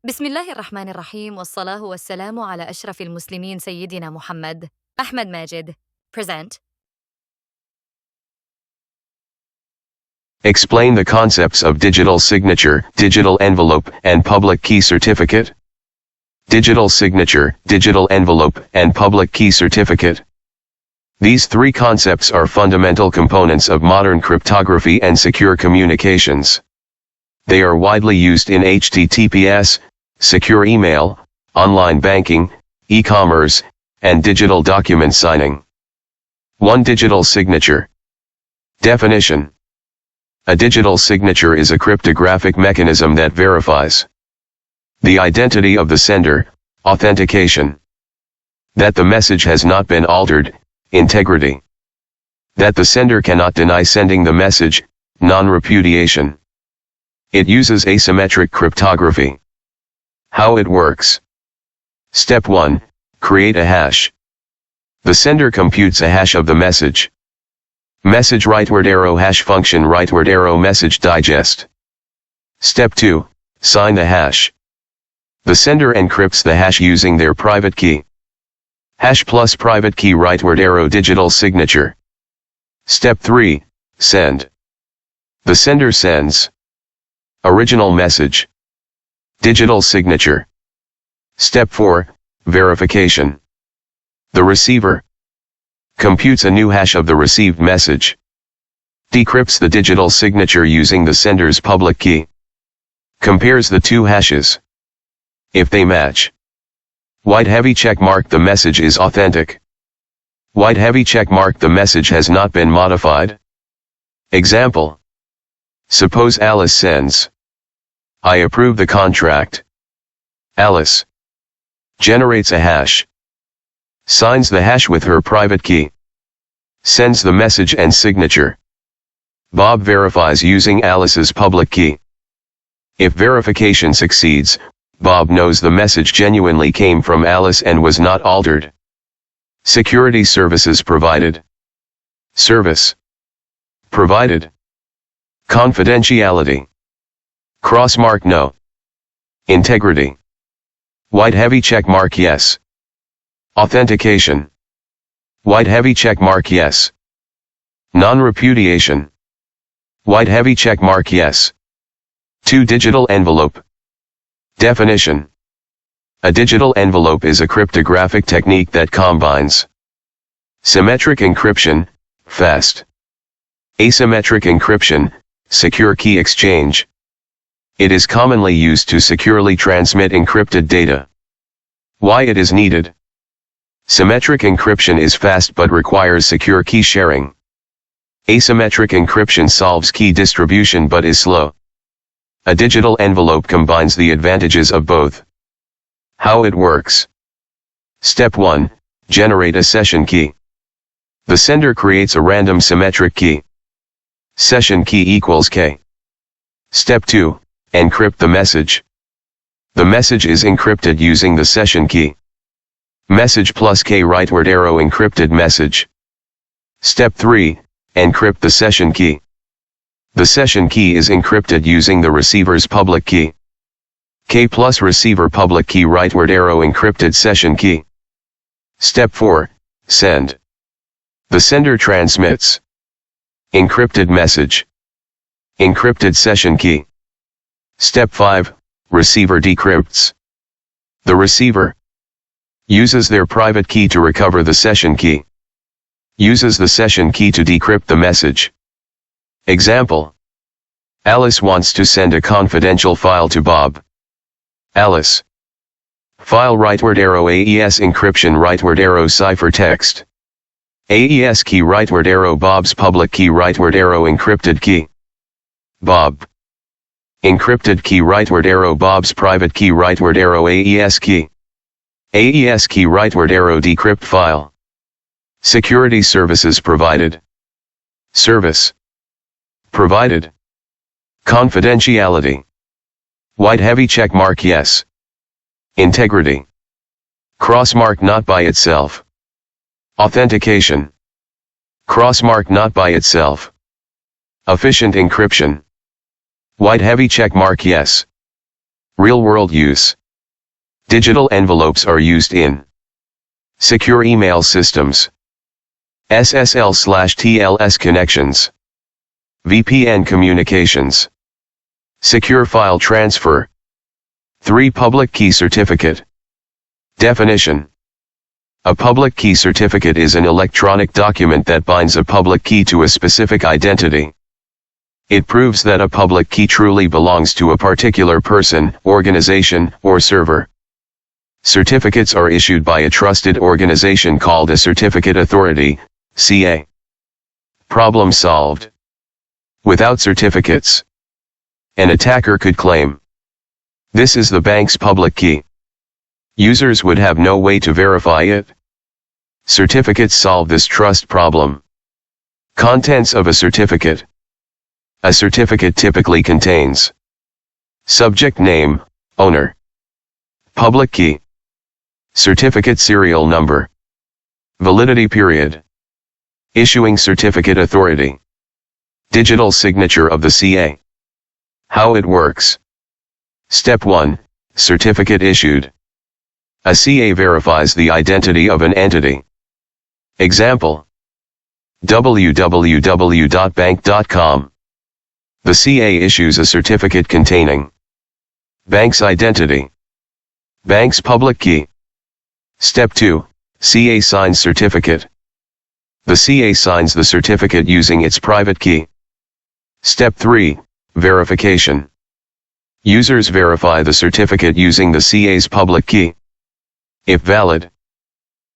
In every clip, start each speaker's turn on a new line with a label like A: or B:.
A: بسم الله الرحمن الرحيم والصلاة والسلام على أشرف المسلمين سيدنا محمد. أحمد ماجد. Present.
B: Explain the concepts of digital signature, digital envelope, and public key certificate. Digital signature, digital envelope, and public key certificate. These three concepts are fundamental components of modern cryptography and secure communications. They are widely used in HTTPS, secure email, online banking, e-commerce, and digital document signing. 1. Digital signature. Definition. A digital signature is a cryptographic mechanism that verifies the identity of the sender, authentication, that the message has not been altered, integrity, that the sender cannot deny sending the message, non-repudiation. It uses asymmetric cryptography. How it works. Step 1. Create a hash. The sender computes a hash of the message. Message rightward arrow hash function rightward arrow message digest. Step 2. Sign the hash. The sender encrypts the hash using their private key. Hash plus private key rightward arrow digital signature. Step 3. Send. The sender sends original message. Digital signature. Step 4. Verification. The receiver computes a new hash of the received message. Decrypts the digital signature using the sender's public key. Compares the two hashes. If they match, white heavy check mark the message is authentic. White heavy check mark the message has not been modified. Example. Suppose Alice sends, I approve the contract. Alice generates a hash. Signs the hash with her private key. Sends the message and signature. Bob verifies using Alice's public key. If verification succeeds, Bob knows the message genuinely came from Alice and was not altered. Security services provided. Service provided. Confidentiality. Crossmark no. Integrity. White heavy check mark yes. Authentication. White heavy check mark yes. Non-repudiation. White heavy check mark yes. 2. Digital envelope. Definition. A digital envelope is a cryptographic technique that combines symmetric encryption, fast, asymmetric encryption, secure key exchange. It is commonly used to securely transmit encrypted data. Why it is needed. Symmetric encryption is fast but requires secure key sharing. Asymmetric encryption solves key distribution but is slow. A digital envelope combines the advantages of both. How it works. Step 1. Generate a session key. The sender creates a random symmetric key. Session key equals K. Step 2. Encrypt the message. The message is encrypted using the session key. Message plus K rightward arrow encrypted message. Step 3. Encrypt the session key. The session key is encrypted using the receiver's public key. K plus receiver public key rightward arrow encrypted session key. Step 4. Send. The sender transmits encrypted message. Encrypted session key. Step 5. Receiver decrypts. The receiver uses their private key to recover the session key. Uses the session key to decrypt the message. Example. Alice wants to send a confidential file to Bob. Alice. File rightward arrow AES encryption rightward arrow ciphertext. AES key rightward arrow Bob's public key rightward arrow encrypted key. Bob. Encrypted key rightward arrow Bob's private key rightward arrow AES key. AES key rightward arrow decrypt file. Security services provided. Service provided. Confidentiality. White heavy check mark yes. Integrity. Crossmark not by itself. Authentication. Crossmark not by itself. Efficient encryption. White heavy check mark yes. Real-world use. Digital envelopes are used in secure email systems, SSL/TLS connections, VPN communications, secure file transfer. 3. Public key certificate. Definition. A public key certificate is an electronic document that binds a public key to a specific identity. It proves that a public key truly belongs to a particular person, organization, or server. Certificates are issued by a trusted organization called a certificate authority, CA. Problem solved. Without certificates, an attacker could claim, "This is the bank's public key." Users would have no way to verify it. Certificates solve this trust problem. Contents of a certificate. A certificate typically contains subject name, owner, public key, certificate serial number, validity period, issuing certificate authority, digital signature of the CA. How it works. Step 1. Certificate issued. A CA verifies the identity of an entity. Example: www.bank.com. The CA issues a certificate containing bank's identity, bank's public key. Step 2. CA signs certificate. The CA signs the certificate using its private key. Step 3. Verification. Users verify the certificate using the CA's public key. If valid,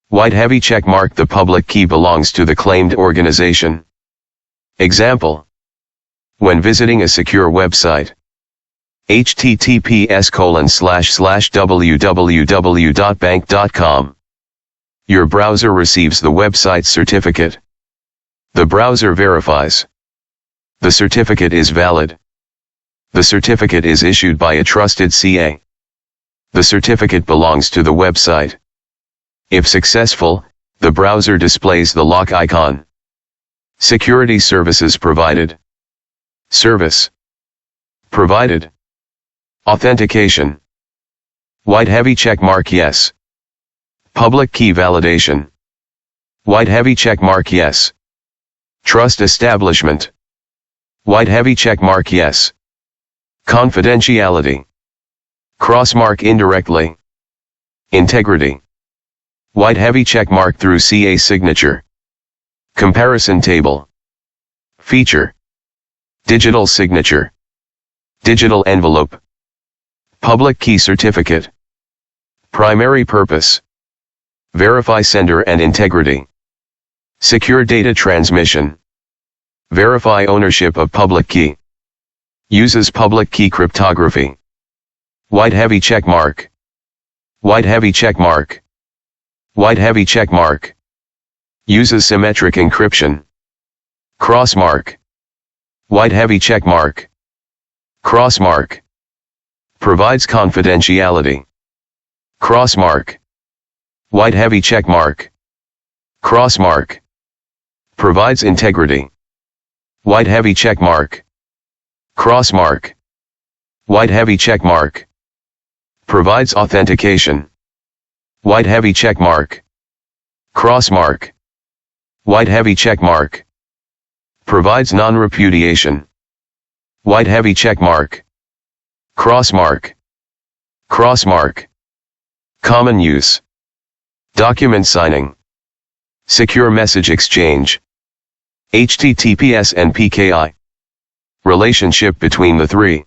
B: white heavy check mark the public key belongs to the claimed organization. Example: when visiting a secure website, https://www.bank.com, your browser receives the website certificate. The browser verifies the certificate is valid. The certificate is issued by a trusted CA. The certificate belongs to the website. If successful, the browser displays the lock icon. Security services provided. Service provided. Authentication. White heavy check mark yes. Public key validation. White heavy check mark yes. Trust establishment. White heavy check mark yes. Confidentiality. Cross mark indirectly. Integrity. White heavy check mark through CA signature. Comparison table. Feature. Digital signature. Digital envelope. Public key certificate. Primary purpose. Verify sender and integrity. Secure data transmission. Verify ownership of public key. Uses public key cryptography. White heavy check mark. White heavy check mark. White heavy check mark. Uses symmetric encryption. Cross mark. White heavy check mark. Cross mark. Provides confidentiality. Cross mark. White heavy check mark. Cross mark. Provides integrity. White heavy check mark. Cross mark. White heavy check mark. Provides authentication. White heavy check mark. Cross mark. White heavy check mark. Provides non-repudiation. White heavy check mark. Cross mark. Cross mark. Common use. Document signing. Secure message exchange. HTTPS and PKI. Relationship between the three.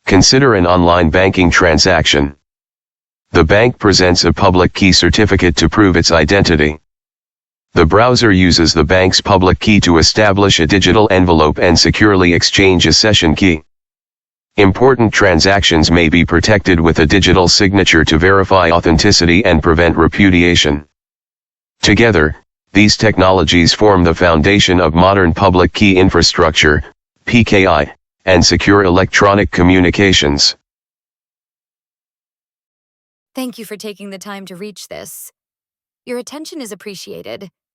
B: Consider an online banking transaction. The bank presents a public key certificate to prove its identity. The browser uses the bank's public key to establish a digital envelope and securely exchange a session key. Important transactions may be protected with a digital signature to verify authenticity and prevent repudiation. Together, these technologies form the foundation of modern public key infrastructure, PKI, and secure electronic communications.
A: Thank you for taking the time to reach this. Your attention is appreciated.